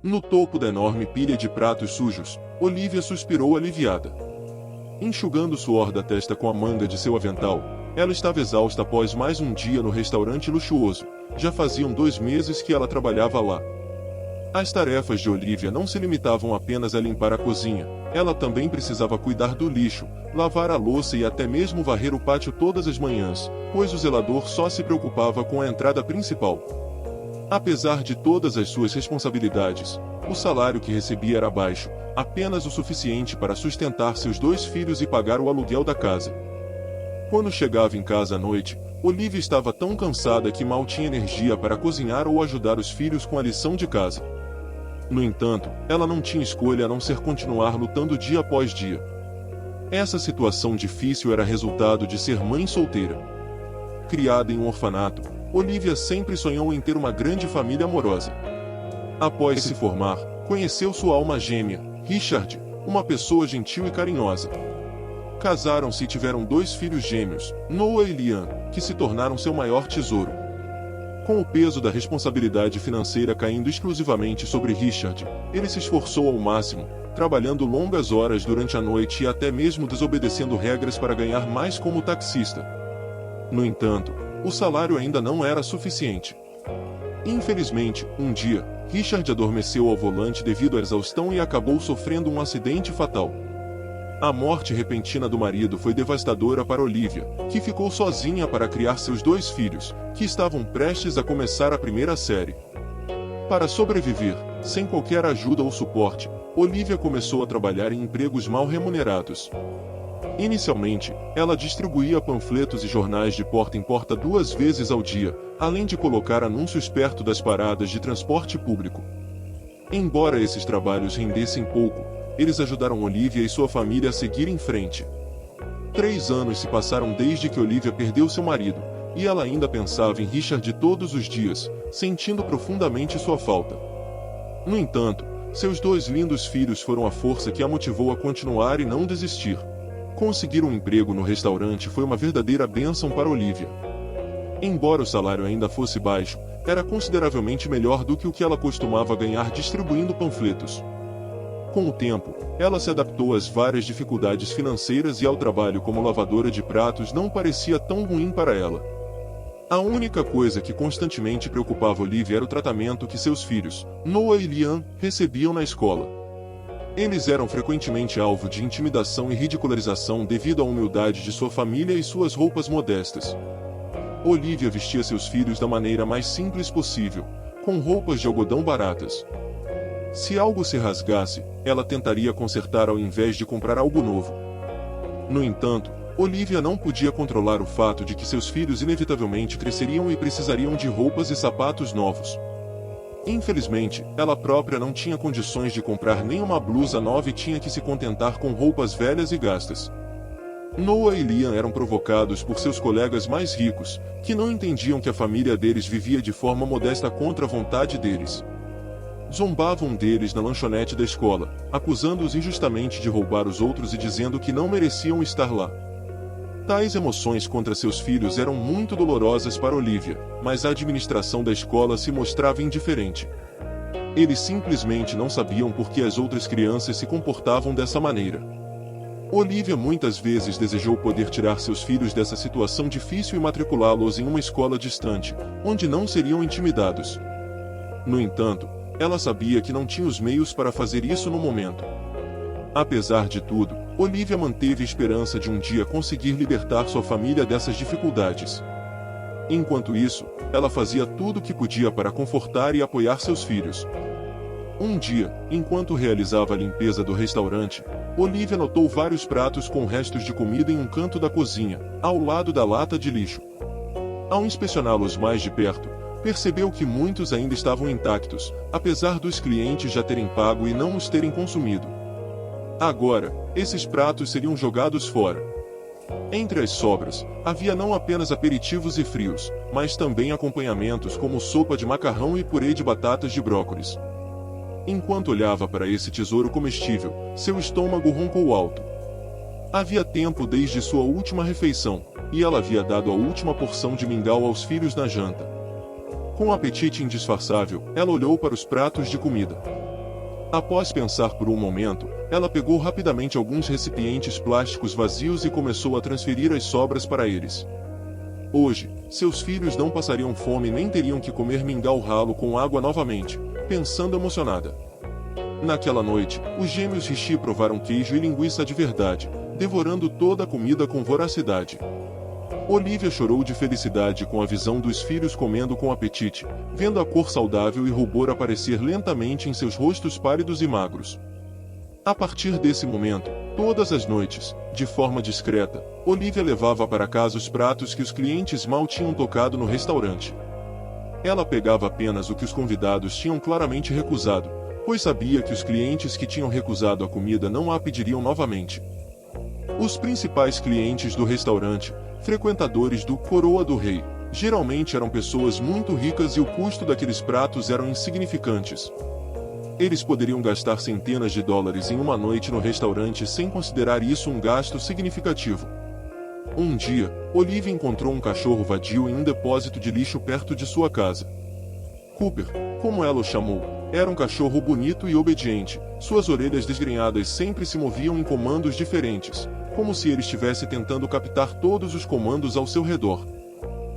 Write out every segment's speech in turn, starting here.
No topo da enorme pilha de pratos sujos, Olivia suspirou aliviada. Enxugando o suor da testa com a manga de seu avental, ela estava exausta após mais um dia no restaurante luxuoso. Já faziam 2 meses que ela trabalhava lá. As tarefas de Olivia não se limitavam apenas a limpar a cozinha. Ela também precisava cuidar do lixo, lavar a louça e até mesmo varrer o pátio todas as manhãs, pois o zelador só se preocupava com a entrada principal. Apesar de todas as suas responsabilidades, o salário que recebia era baixo, apenas o suficiente para sustentar seus 2 filhos e pagar o aluguel da casa. Quando chegava em casa à noite, Olivia estava tão cansada que mal tinha energia para cozinhar ou ajudar os filhos com a lição de casa. No entanto, ela não tinha escolha a não ser continuar lutando dia após dia. Essa situação difícil era resultado de ser mãe solteira. Criada em um orfanato, Olivia sempre sonhou em ter uma grande família amorosa. Após se formar, conheceu sua alma gêmea, Richard, uma pessoa gentil e carinhosa. Casaram-se e tiveram 2 filhos gêmeos, Noah e Liam, que se tornaram seu maior tesouro. Com o peso da responsabilidade financeira caindo exclusivamente sobre Richard, ele se esforçou ao máximo, trabalhando longas horas durante a noite e até mesmo desobedecendo regras para ganhar mais como taxista. No entanto, o salário ainda não era suficiente. Infelizmente, um dia, Richard adormeceu ao volante devido à exaustão e acabou sofrendo um acidente fatal. A morte repentina do marido foi devastadora para Olivia, que ficou sozinha para criar seus 2 filhos, que estavam prestes a começar a primeira série. Para sobreviver, sem qualquer ajuda ou suporte, Olivia começou a trabalhar em empregos mal remunerados. Inicialmente, ela distribuía panfletos e jornais de porta em porta 2 vezes ao dia, além de colocar anúncios perto das paradas de transporte público. Embora esses trabalhos rendessem pouco, eles ajudaram Olivia e sua família a seguir em frente. 3 anos se passaram desde que Olivia perdeu seu marido, e ela ainda pensava em Richard todos os dias, sentindo profundamente sua falta. No entanto, seus 2 lindos filhos foram a força que a motivou a continuar e não desistir. Conseguir um emprego no restaurante foi uma verdadeira bênção para Olivia. Embora o salário ainda fosse baixo, era consideravelmente melhor do que o que ela costumava ganhar distribuindo panfletos. Com o tempo, ela se adaptou às várias dificuldades financeiras e ao trabalho como lavadora de pratos não parecia tão ruim para ela. A única coisa que constantemente preocupava Olivia era o tratamento que seus filhos, Noah e Liam, recebiam na escola. Eles eram frequentemente alvo de intimidação e ridicularização devido à humildade de sua família e suas roupas modestas. Olivia vestia seus filhos da maneira mais simples possível, com roupas de algodão baratas. Se algo se rasgasse, ela tentaria consertar ao invés de comprar algo novo. No entanto, Olivia não podia controlar o fato de que seus filhos inevitavelmente cresceriam e precisariam de roupas e sapatos novos. Infelizmente, ela própria não tinha condições de comprar nenhuma blusa nova e tinha que se contentar com roupas velhas e gastas. Noah e Liam eram provocados por seus colegas mais ricos, que não entendiam que a família deles vivia de forma modesta contra a vontade deles. Zombavam deles na lanchonete da escola, acusando-os injustamente de roubar os outros e dizendo que não mereciam estar lá. Tais emoções contra seus filhos eram muito dolorosas para Olivia, mas a administração da escola se mostrava indiferente. Eles simplesmente não sabiam por que as outras crianças se comportavam dessa maneira. Olivia muitas vezes desejou poder tirar seus filhos dessa situação difícil e matriculá-los em uma escola distante, onde não seriam intimidados. No entanto, ela sabia que não tinha os meios para fazer isso no momento. Apesar de tudo, Olivia manteve a esperança de um dia conseguir libertar sua família dessas dificuldades. Enquanto isso, ela fazia tudo o que podia para confortar e apoiar seus filhos. Um dia, enquanto realizava a limpeza do restaurante, Olivia notou vários pratos com restos de comida em um canto da cozinha, ao lado da lata de lixo. Ao inspecioná-los mais de perto, percebeu que muitos ainda estavam intactos, apesar dos clientes já terem pago e não os terem consumido. Agora, esses pratos seriam jogados fora. Entre as sobras, havia não apenas aperitivos e frios, mas também acompanhamentos como sopa de macarrão e purê de batatas de brócolis. Enquanto olhava para esse tesouro comestível, seu estômago roncou alto. Havia tempo desde sua última refeição, e ela havia dado a última porção de mingau aos filhos na janta. Com um apetite indisfarçável, ela olhou para os pratos de comida. Após pensar por um momento, ela pegou rapidamente alguns recipientes plásticos vazios e começou a transferir as sobras para eles. Hoje, seus filhos não passariam fome nem teriam que comer mingau ralo com água novamente, pensando emocionada. Naquela noite, os gêmeos Rishi provaram queijo e linguiça de verdade, devorando toda a comida com voracidade. Olivia chorou de felicidade com a visão dos filhos comendo com apetite, vendo a cor saudável e rubor aparecer lentamente em seus rostos pálidos e magros. A partir desse momento, todas as noites, de forma discreta, Olivia levava para casa os pratos que os clientes mal tinham tocado no restaurante. Ela pegava apenas o que os convidados tinham claramente recusado, pois sabia que os clientes que tinham recusado a comida não a pediriam novamente. Os principais clientes do restaurante, frequentadores do Coroa do Rei, geralmente eram pessoas muito ricas e o custo daqueles pratos eram insignificantes. Eles poderiam gastar centenas de dólares em uma noite no restaurante sem considerar isso um gasto significativo. Um dia, Olivia encontrou um cachorro vadio em um depósito de lixo perto de sua casa. Cooper, como ela o chamou, era um cachorro bonito e obediente, suas orelhas desgrenhadas sempre se moviam em comandos diferentes, como se ele estivesse tentando captar todos os comandos ao seu redor.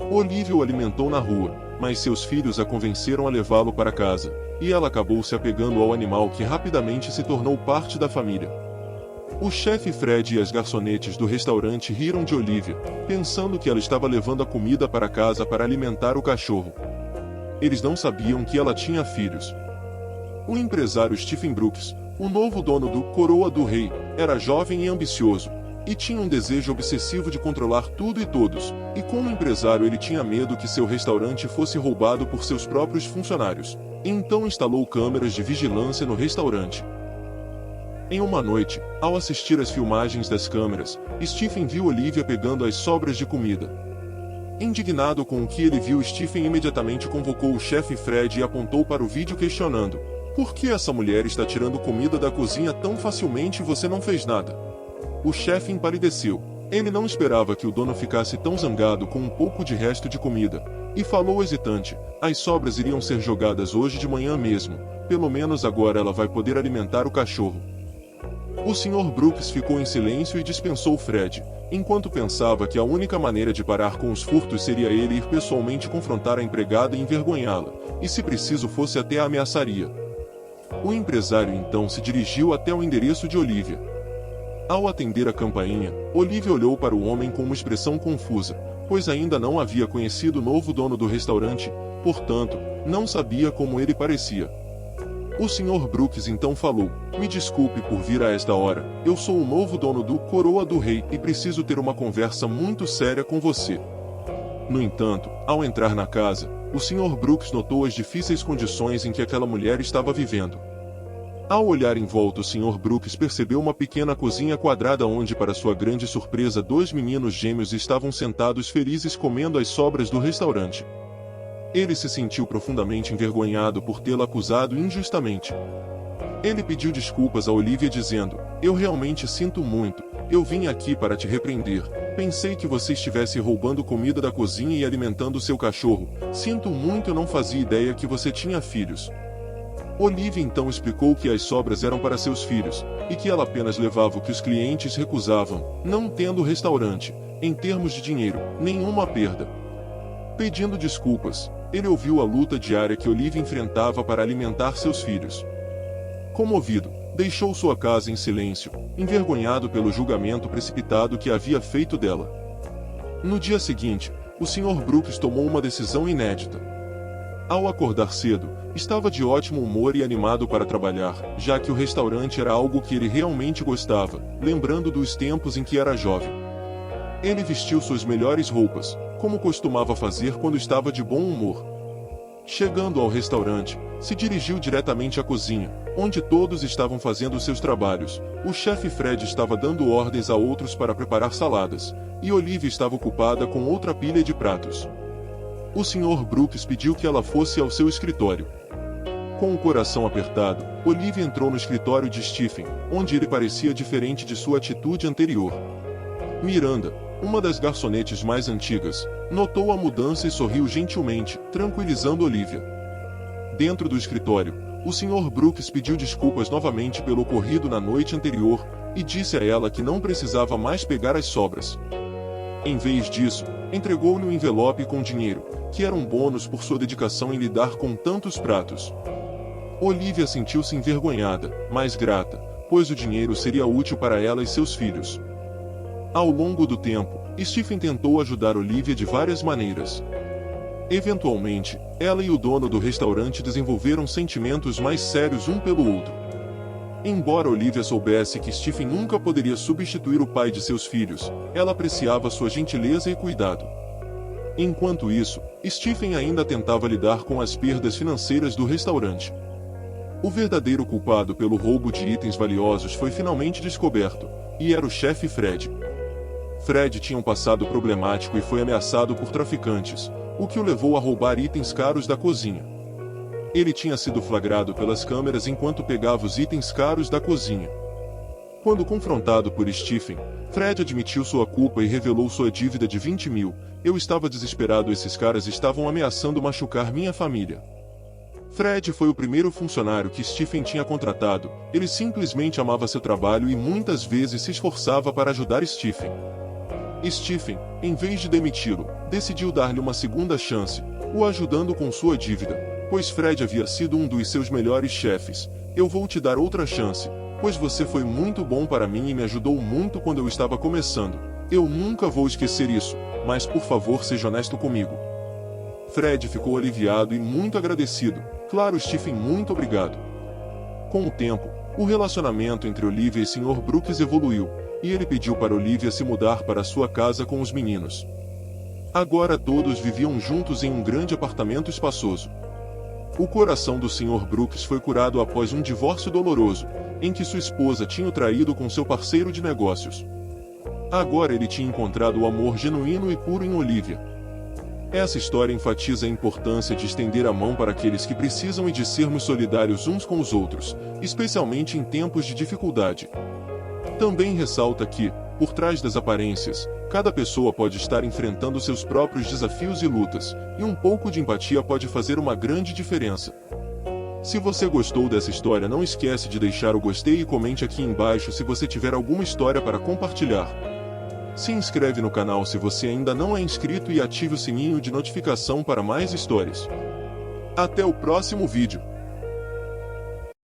Olivia o alimentou na rua, mas seus filhos a convenceram a levá-lo para casa, e ela acabou se apegando ao animal que rapidamente se tornou parte da família. O chefe Fred e as garçonetes do restaurante riram de Olivia, pensando que ela estava levando a comida para casa para alimentar o cachorro. Eles não sabiam que ela tinha filhos. O empresário Stephen Brooks, o novo dono do Coroa do Rei, era jovem e ambicioso, e tinha um desejo obsessivo de controlar tudo e todos, e como empresário ele tinha medo que seu restaurante fosse roubado por seus próprios funcionários. Então instalou câmeras de vigilância no restaurante. Em uma noite, ao assistir às filmagens das câmeras, Stephen viu Olivia pegando as sobras de comida. Indignado com o que ele viu, Stephen imediatamente convocou o chefe Fred e apontou para o vídeo questionando: "Por que essa mulher está tirando comida da cozinha tão facilmente e você não fez nada?" O chefe empalideceu. Ele não esperava que o dono ficasse tão zangado com um pouco de resto de comida, e falou hesitante: "As sobras iriam ser jogadas hoje de manhã mesmo, pelo menos agora ela vai poder alimentar o cachorro." O Sr. Brooks ficou em silêncio e dispensou Fred, enquanto pensava que a única maneira de parar com os furtos seria ele ir pessoalmente confrontar a empregada e envergonhá-la, e se preciso fosse até a ameaçaria. O empresário então se dirigiu até o endereço de Olivia. Ao atender a campainha, Olivia olhou para o homem com uma expressão confusa, pois ainda não havia conhecido o novo dono do restaurante, portanto, não sabia como ele parecia. O Sr. Brooks então falou: "Me desculpe por vir a esta hora, eu sou o novo dono do Coroa do Rei e preciso ter uma conversa muito séria com você." No entanto, ao entrar na casa, o Sr. Brooks notou as difíceis condições em que aquela mulher estava vivendo. Ao olhar em volta, o Sr. Brooks percebeu uma pequena cozinha quadrada onde, para sua grande surpresa, 2 meninos gêmeos estavam sentados felizes comendo as sobras do restaurante. Ele se sentiu profundamente envergonhado por tê-la acusado injustamente. Ele pediu desculpas a Olivia dizendo: "Eu realmente sinto muito, eu vim aqui para te repreender. Pensei que você estivesse roubando comida da cozinha e alimentando seu cachorro. Sinto muito, eu não fazia ideia que você tinha filhos." Olivia então explicou que as sobras eram para seus filhos, e que ela apenas levava o que os clientes recusavam, não tendo restaurante, em termos de dinheiro, nenhuma perda. Pedindo desculpas, ele ouviu a luta diária que Olivia enfrentava para alimentar seus filhos. Comovido, deixou sua casa em silêncio, envergonhado pelo julgamento precipitado que havia feito dela. No dia seguinte, o Sr. Brooks tomou uma decisão inédita. Ao acordar cedo, estava de ótimo humor e animado para trabalhar, já que o restaurante era algo que ele realmente gostava, lembrando dos tempos em que era jovem. Ele vestiu suas melhores roupas, como costumava fazer quando estava de bom humor. Chegando ao restaurante, se dirigiu diretamente à cozinha, onde todos estavam fazendo seus trabalhos. O chefe Fred estava dando ordens a outros para preparar saladas, e Olivia estava ocupada com outra pilha de pratos. O Sr. Brooks pediu que ela fosse ao seu escritório. Com o coração apertado, Olivia entrou no escritório de Stephen, onde ele parecia diferente de sua atitude anterior. Miranda, uma das garçonetes mais antigas, notou a mudança e sorriu gentilmente, tranquilizando Olivia. Dentro do escritório, o Sr. Brooks pediu desculpas novamente pelo ocorrido na noite anterior e disse a ela que não precisava mais pegar as sobras. Em vez disso, entregou-lhe um envelope com dinheiro, que era um bônus por sua dedicação em lidar com tantos pratos. Olivia sentiu-se envergonhada, mas grata, pois o dinheiro seria útil para ela e seus filhos. Ao longo do tempo, Stephen tentou ajudar Olivia de várias maneiras. Eventualmente, ela e o dono do restaurante desenvolveram sentimentos mais sérios um pelo outro. Embora Olivia soubesse que Stephen nunca poderia substituir o pai de seus filhos, ela apreciava sua gentileza e cuidado. Enquanto isso, Stephen ainda tentava lidar com as perdas financeiras do restaurante. O verdadeiro culpado pelo roubo de itens valiosos foi finalmente descoberto, e era o chefe Fred. Fred tinha um passado problemático e foi ameaçado por traficantes, o que o levou a roubar itens caros da cozinha. Ele tinha sido flagrado pelas câmeras enquanto pegava os itens caros da cozinha. Quando confrontado por Stephen, Fred admitiu sua culpa e revelou sua dívida de 20 mil. Eu estava desesperado, esses caras estavam ameaçando machucar minha família. Fred foi o primeiro funcionário que Stephen tinha contratado, ele simplesmente amava seu trabalho e muitas vezes se esforçava para ajudar Stephen. Stephen, em vez de demiti-lo, decidiu dar-lhe uma segunda chance, o ajudando com sua dívida, pois Fred havia sido um dos seus melhores chefes. Eu vou te dar outra chance, pois você foi muito bom para mim e me ajudou muito quando eu estava começando. Eu nunca vou esquecer isso, mas por favor seja honesto comigo. Fred ficou aliviado e muito agradecido. Claro, Stephen, muito obrigado. Com o tempo, o relacionamento entre Olivia e Sr. Brooks evoluiu, e ele pediu para Olivia se mudar para sua casa com os meninos. Agora todos viviam juntos em um grande apartamento espaçoso. O coração do Sr. Brooks foi curado após um divórcio doloroso, em que sua esposa tinha o traído com seu parceiro de negócios. Agora ele tinha encontrado o amor genuíno e puro em Olivia. Essa história enfatiza a importância de estender a mão para aqueles que precisam e de sermos solidários uns com os outros, especialmente em tempos de dificuldade. Também ressalta que, por trás das aparências, cada pessoa pode estar enfrentando seus próprios desafios e lutas, e um pouco de empatia pode fazer uma grande diferença. Se você gostou dessa história, não esquece de deixar o gostei e comente aqui embaixo se você tiver alguma história para compartilhar. Se inscreve no canal se você ainda não é inscrito e ative o sininho de notificação para mais histórias. Até o próximo vídeo.